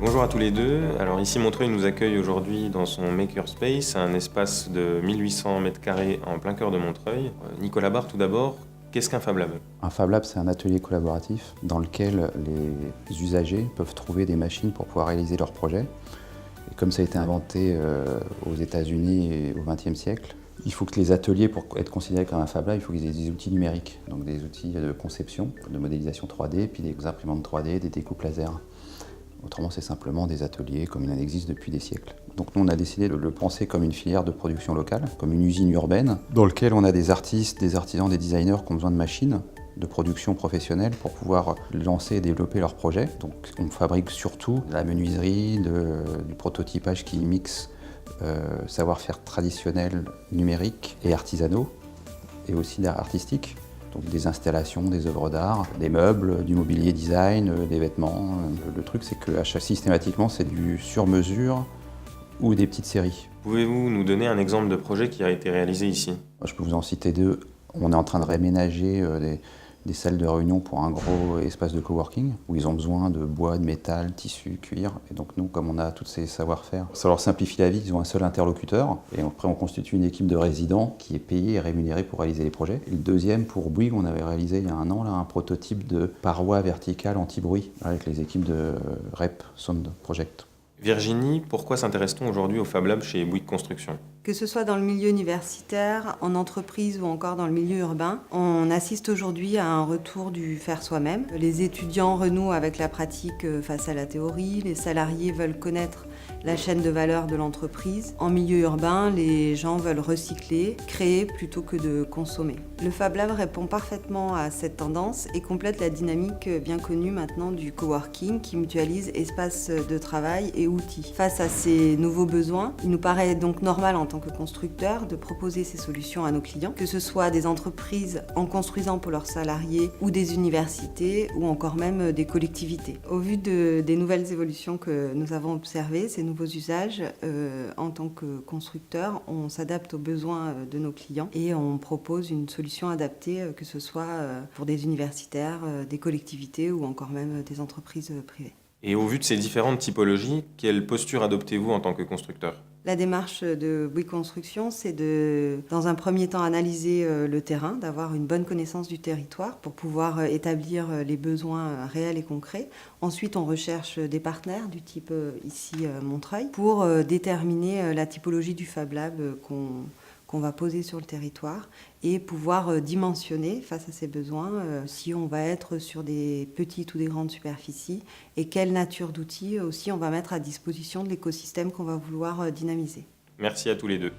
Bonjour à tous les deux. Alors ici Montreuil nous accueille aujourd'hui dans son Makerspace, un espace de 1800 m² en plein cœur de Montreuil. Nicolas Barre, tout d'abord, qu'est-ce qu'un Fab Lab? Un Fab Lab, c'est un atelier collaboratif dans lequel les usagers peuvent trouver des machines pour pouvoir réaliser leurs projets. Et comme ça a été inventé aux États-Unis et au XXe siècle, il faut que les ateliers, pour être considérés comme un Fab Lab, il faut qu'ils aient des outils numériques, donc des outils de conception, de modélisation 3D, puis des imprimantes 3D, des découpes laser. Autrement, c'est simplement des ateliers comme il en existe depuis des siècles. Donc nous, on a décidé de le penser comme une filière de production locale, comme une usine urbaine, dans laquelle on a des artistes, des artisans, des designers qui ont besoin de machines de production professionnelle pour pouvoir lancer et développer leurs projets. Donc on fabrique surtout de la menuiserie, du prototypage qui mixe savoir-faire traditionnel, numérique et artisanaux, et aussi d'art artistique. Donc des installations, des œuvres d'art, des meubles, du mobilier design, des vêtements. Le truc, c'est que systématiquement, c'est du sur-mesure ou des petites séries. Pouvez-vous nous donner un exemple de projet qui a été réalisé ici? Je peux vous en citer deux. On est en train de réaménager des salles de réunion pour un gros espace de coworking où ils ont besoin de bois, de métal, tissu, cuir. Et donc nous, comme on a tous ces savoir-faire, ça leur simplifie la vie, ils ont un seul interlocuteur. Et après, on constitue une équipe de résidents qui est payée et rémunérée pour réaliser les projets. Et le deuxième, pour Bouygues, on avait réalisé il y a un an là, un prototype de paroi verticale anti-bruit avec les équipes de REP Sound Project. Virginie, pourquoi s'intéresse-t-on aujourd'hui au Fab Lab chez Bouygues Construction? Que ce soit dans le milieu universitaire, en entreprise ou encore dans le milieu urbain, on assiste aujourd'hui à un retour du faire soi-même. Les étudiants renouent avec la pratique face à la théorie, les salariés veulent connaître la chaîne de valeur de l'entreprise. En milieu urbain, les gens veulent recycler, créer plutôt que de consommer. Le Fab Lab répond parfaitement à cette tendance et complète la dynamique bien connue maintenant du coworking qui mutualise espace de travail et outils. Face à ces nouveaux besoins, il nous paraît donc normal en tant que constructeur de proposer ces solutions à nos clients, que ce soit des entreprises en construisant pour leurs salariés ou des universités ou encore même des collectivités. Au vu des nouvelles évolutions que nous avons observées, ces nouveaux usages, en tant que constructeur, on s'adapte aux besoins de nos clients et on propose une solution adaptée, que ce soit pour des universitaires, des collectivités ou encore même des entreprises privées. Et au vu de ces différentes typologies, quelle posture adoptez-vous en tant que constructeur? La démarche de Bouygues Construction, c'est de, dans un premier temps, analyser le terrain, d'avoir une bonne connaissance du territoire pour pouvoir établir les besoins réels et concrets. Ensuite, on recherche des partenaires du type ici Montreuil pour déterminer la typologie du Fab Lab qu'on va poser sur le territoire et pouvoir dimensionner face à ces besoins si on va être sur des petites ou des grandes superficies et quelle nature d'outils aussi on va mettre à disposition de l'écosystème qu'on va vouloir dynamiser. Merci à tous les deux.